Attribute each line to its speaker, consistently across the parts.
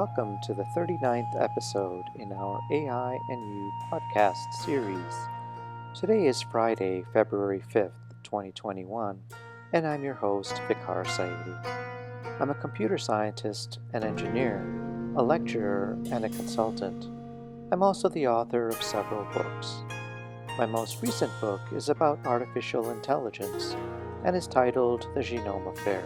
Speaker 1: welcome to the 39th episode in our AI and You podcast series. Today is Friday, February 5th, 2021, and I'm your host, Vicar Saidi. I'm a computer scientist and engineer, a lecturer, and a consultant. I'm also the author of several books. My most recent book is about artificial intelligence and is titled The Genome Affair.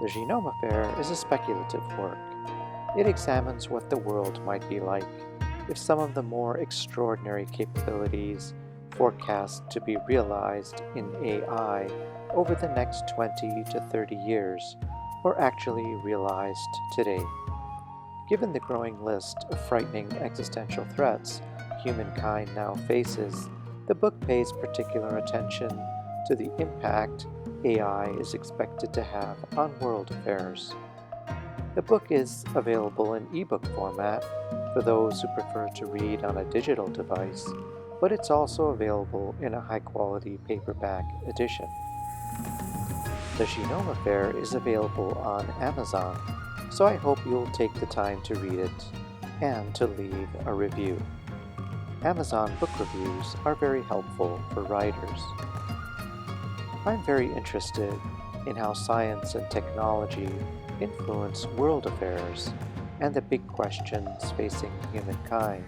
Speaker 1: The Genome Affair is a speculative work. It examines what the world might be like if some of the more extraordinary capabilities forecast to be realized in AI over the next 20 to 30 years were actually realized today. Given the growing list of frightening existential threats humankind now faces, the book pays particular attention to the impact AI is expected to have on world affairs. The book is available in ebook format for those who prefer to read on a digital device, but it's also available in a high-quality paperback edition. The Genome Affair is available on Amazon, so I hope you'll take the time to read it and to leave a review. Amazon book reviews are very helpful for writers. I'm very interested in how science and technology influence world affairs and the big questions facing humankind.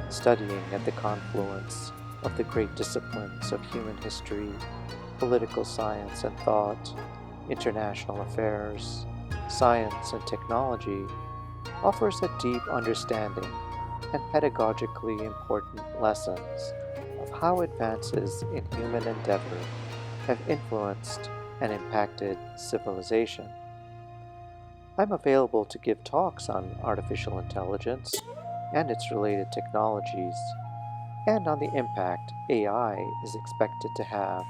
Speaker 1: Studying at the confluence of the great disciplines of human history, political science and thought, international affairs, science and technology offers a deep understanding and pedagogically important lessons of how advances in human endeavor have influenced and impacted civilization. I'm available to give talks on artificial intelligence and its related technologies, and on the impact AI is expected to have,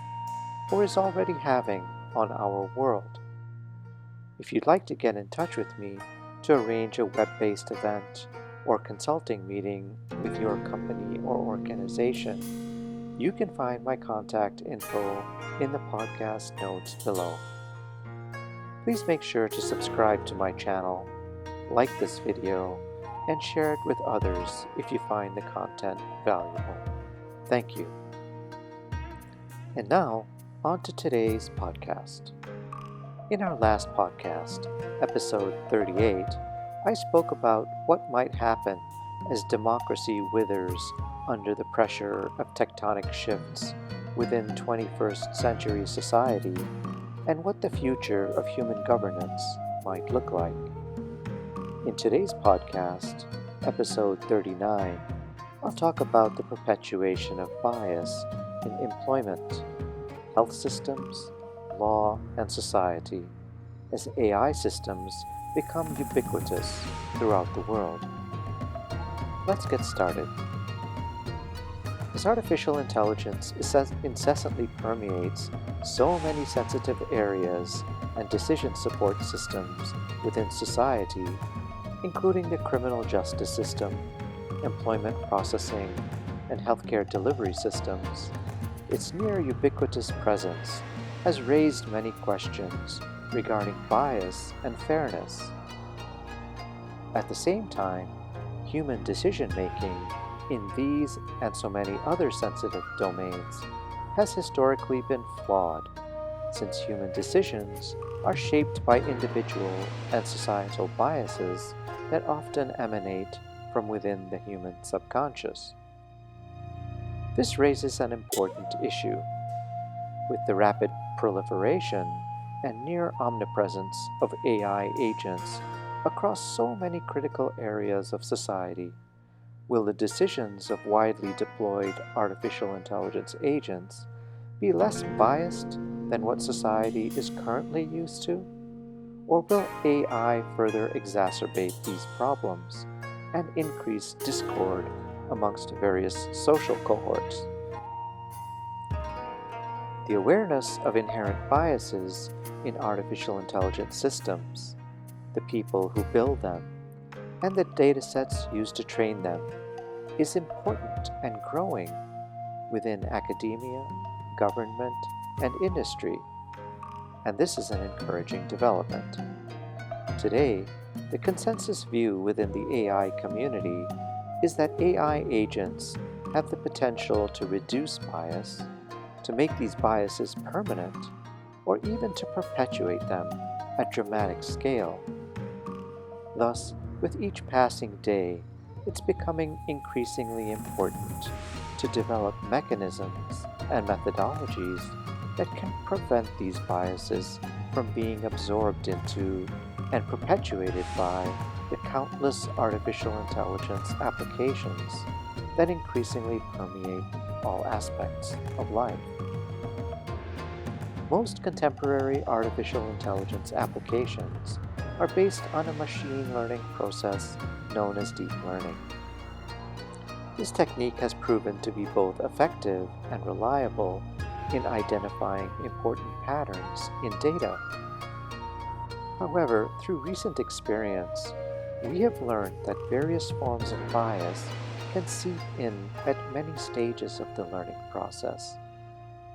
Speaker 1: or is already having, on our world. If you'd like to get in touch with me to arrange a web-based event or consulting meeting with your company or organization, you can find my contact info in the podcast notes below. Please make sure to subscribe to my channel, like this video, and share it with others if you find the content valuable. Thank you. And now, on to today's podcast. In our last podcast, episode 38, I spoke about what might happen as democracy withers under the pressure of tectonic shifts within 21st century society and what the future of human governance might look like. In today's podcast, episode 39, I'll talk about the perpetuation of bias in employment, health systems, law, and society as AI systems become ubiquitous throughout the world. Let's get started. As artificial intelligence incessantly permeates so many sensitive areas and decision support systems within society, including the criminal justice system, employment processing, and healthcare delivery systems, its near ubiquitous presence has raised many questions regarding bias and fairness. At the same time, human decision-making in these and so many other sensitive domains has historically been flawed, since human decisions are shaped by individual and societal biases that often emanate from within the human subconscious. This raises an important issue. With the rapid proliferation and near omnipresence of AI agents across so many critical areas of society, will the decisions of widely deployed artificial intelligence agents be less biased than what society is currently used to? Or will AI further exacerbate these problems and increase discord amongst various social cohorts? The awareness of inherent biases in artificial intelligence systems, the people who build them, and the datasets used to train them is important and growing within academia, government, and industry, and this is an encouraging development. Today, the consensus view within the AI community is that AI agents have the potential to reduce bias, to make these biases permanent, or even to perpetuate them at dramatic scale. Thus, with each passing day, it's becoming increasingly important to develop mechanisms and methodologies that can prevent these biases from being absorbed into and perpetuated by the countless artificial intelligence applications that increasingly permeate all aspects of life. Most contemporary artificial intelligence applications are based on a machine learning process known as deep learning. This technique has proven to be both effective and reliable in identifying important patterns in data. However, through recent experience, we have learned that various forms of bias can seep in at many stages of the learning process,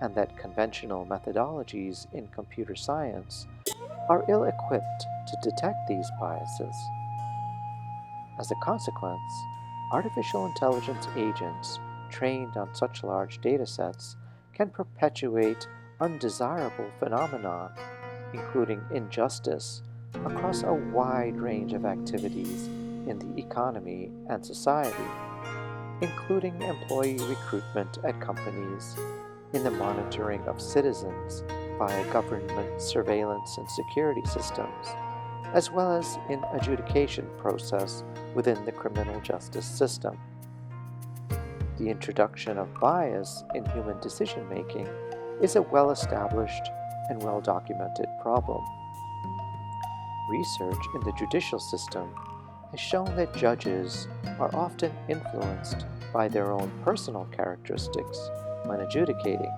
Speaker 1: and that conventional methodologies in computer science are ill-equipped to detect these biases. As a consequence, artificial intelligence agents trained on such large datasets can perpetuate undesirable phenomena, including injustice, across a wide range of activities in the economy and society, including employee recruitment at companies, in the monitoring of citizens via government surveillance and security systems, as well as in adjudication process within the criminal justice system. The introduction of bias in human decision-making is a well-established and well-documented problem. Research in the judicial system has shown that judges are often influenced by their own personal characteristics when adjudicating.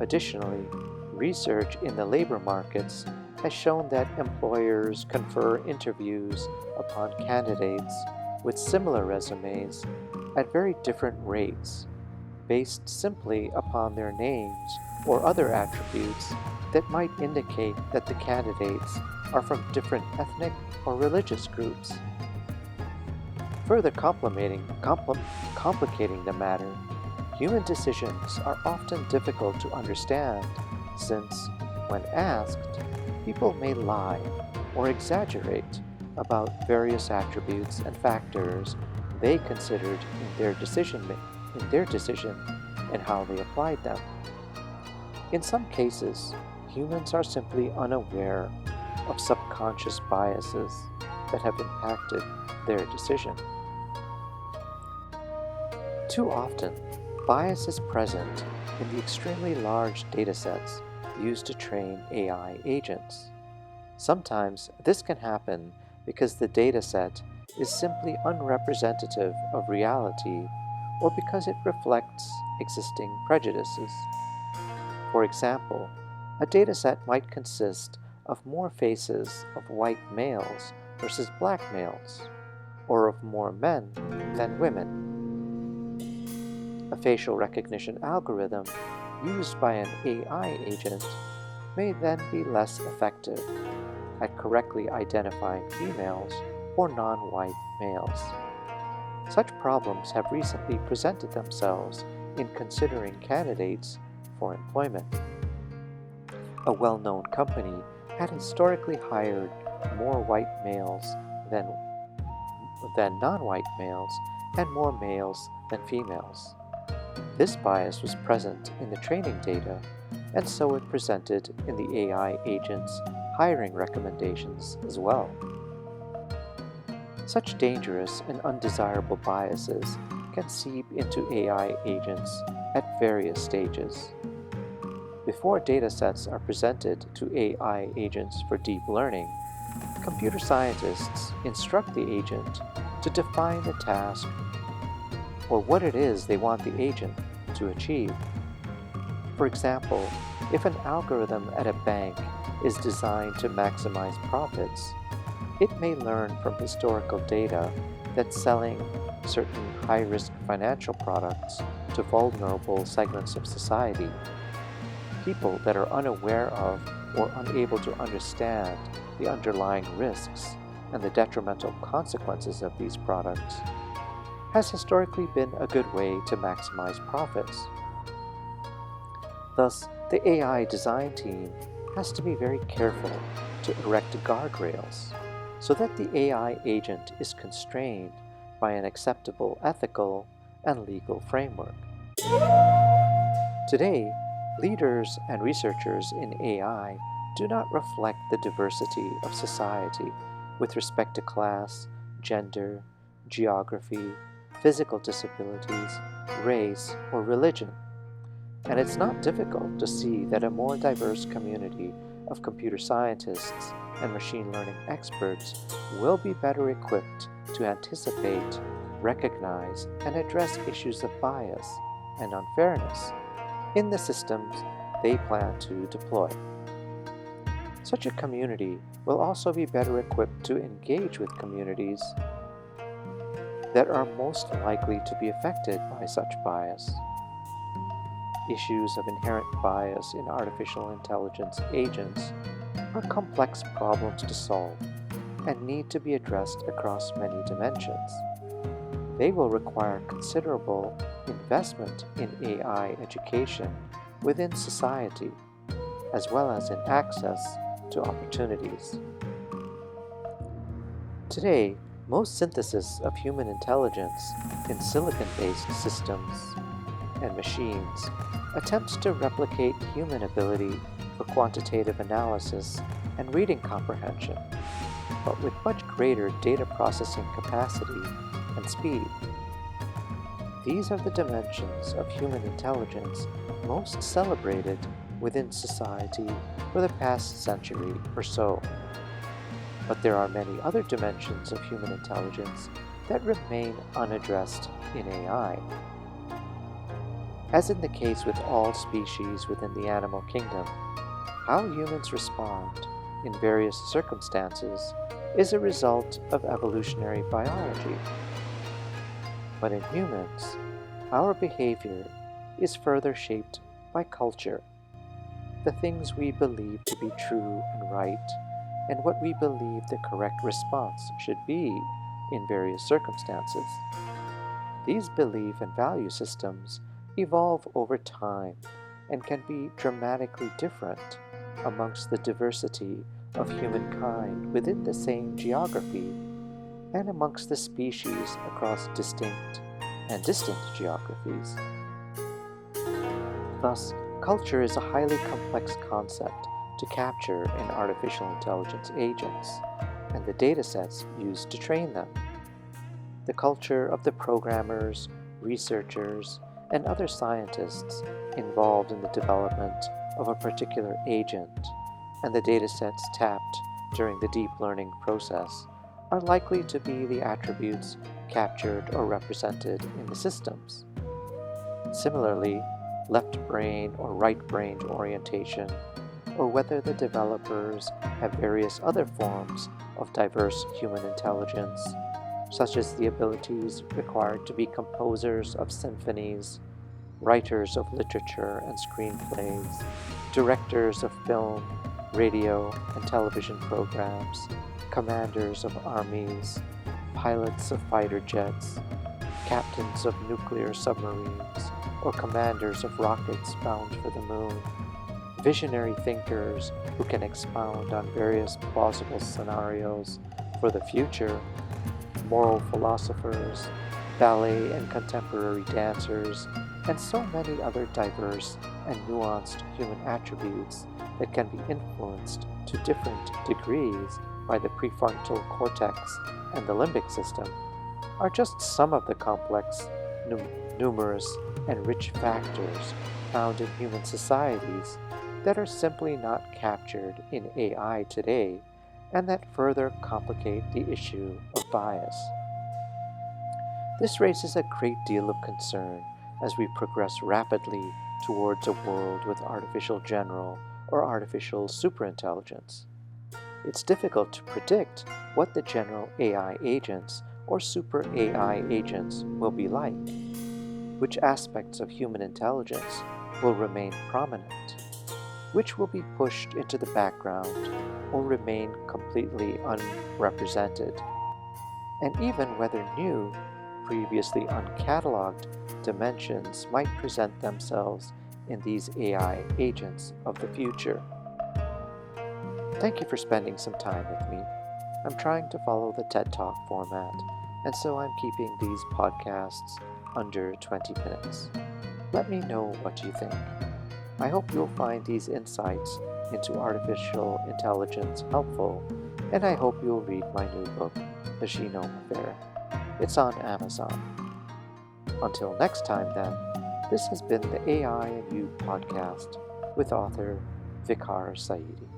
Speaker 1: Additionally, research in the labor markets has shown that employers confer interviews upon candidates with similar resumes at very different rates, based simply upon their names or other attributes that might indicate that the candidates are from different ethnic or religious groups. Further complicating the matter, human decisions are often difficult to understand since, when asked, people may lie or exaggerate about various attributes and factors they considered in their decision and how they applied them. In some cases, humans are simply unaware of subconscious biases that have impacted their decision. Too often, bias is present in the extremely large datasets used to train AI agents. Sometimes this can happen because the dataset is simply unrepresentative of reality or because it reflects existing prejudices. For example, a dataset might consist of more faces of white males versus black males, or of more men than women. A facial recognition algorithm used by an AI agent may then be less effective at correctly identifying females or non-white males. Such problems have recently presented themselves in considering candidates for employment. A well-known company had historically hired more white males than, non-white males and more males than females. This bias was present in the training data, and so it presented in the AI agent's hiring recommendations as well. Such dangerous and undesirable biases can seep into AI agents at various stages. Before datasets are presented to AI agents for deep learning, computer scientists instruct the agent to define the task or what it is they want the agent to achieve. For example, if an algorithm at a bank is designed to maximize profits, it may learn from historical data that selling certain high-risk financial products to vulnerable segments of society, people that are unaware of or unable to understand the underlying risks and the detrimental consequences of these products has historically been a good way to maximize profits. Thus, the AI design team has to be very careful to erect guardrails so that the AI agent is constrained by an acceptable ethical and legal framework. Today, leaders and researchers in AI do not reflect the diversity of society with respect to class, gender, geography, physical disabilities, race, or religion. And it's not difficult to see that a more diverse community of computer scientists and machine learning experts will be better equipped to anticipate, recognize, and address issues of bias and unfairness in the systems they plan to deploy. Such a community will also be better equipped to engage with communities that are most likely to be affected by such bias. Issues of inherent bias in artificial intelligence agents are complex problems to solve and need to be addressed across many dimensions. They will require considerable investment in AI education within society, as well as in access to opportunities. Today, most synthesis of human intelligence in silicon-based systems and machines attempts to replicate human ability for quantitative analysis and reading comprehension, but with much greater data processing capacity and speed. These are the dimensions of human intelligence most celebrated within society for the past century or so. But there are many other dimensions of human intelligence that remain unaddressed in AI. As in the case with all species within the animal kingdom, how humans respond in various circumstances is a result of evolutionary biology. But in humans, our behavior is further shaped by culture, the things we believe to be true and right, and what we believe the correct response should be in various circumstances. These belief and value systems evolve over time and can be dramatically different amongst the diversity of humankind within the same geography and amongst the species across distinct and distant geographies. Thus, culture is a highly complex concept to capture in artificial intelligence agents and the datasets used to train them. The culture of the programmers, researchers, and other scientists involved in the development of a particular agent and the datasets tapped during the deep learning process are likely to be the attributes captured or represented in the systems. Similarly, left brain or right brain orientation, or whether the developers have various other forms of diverse human intelligence, such as the abilities required to be composers of symphonies, writers of literature and screenplays, directors of film, radio, and television programs, commanders of armies, pilots of fighter jets, captains of nuclear submarines, or commanders of rockets bound for the moon, visionary thinkers who can expound on various plausible scenarios for the future, moral philosophers, ballet and contemporary dancers, and so many other diverse and nuanced human attributes that can be influenced to different degrees by the prefrontal cortex and the limbic system, are just some of the complex, numerous, and rich factors found in human societies that are simply not captured in AI today and that further complicate the issue of bias. This raises a great deal of concern as we progress rapidly towards a world with artificial general or artificial superintelligence. It's difficult to predict what the general AI agents or super AI agents will be like, which aspects of human intelligence will remain prominent, which will be pushed into the background or remain completely unrepresented, and even whether new, previously uncatalogued dimensions might present themselves in these AI agents of the future. Thank you for spending some time with me. I'm trying to follow the TED Talk format, and so I'm keeping these podcasts under 20 minutes. Let me know what you think. I hope you'll find these insights into artificial intelligence helpful, and I hope you'll read my new book, The Genome Affair. It's on Amazon. Until next time, then, this has been the AI and You podcast with author Vicar Saidi.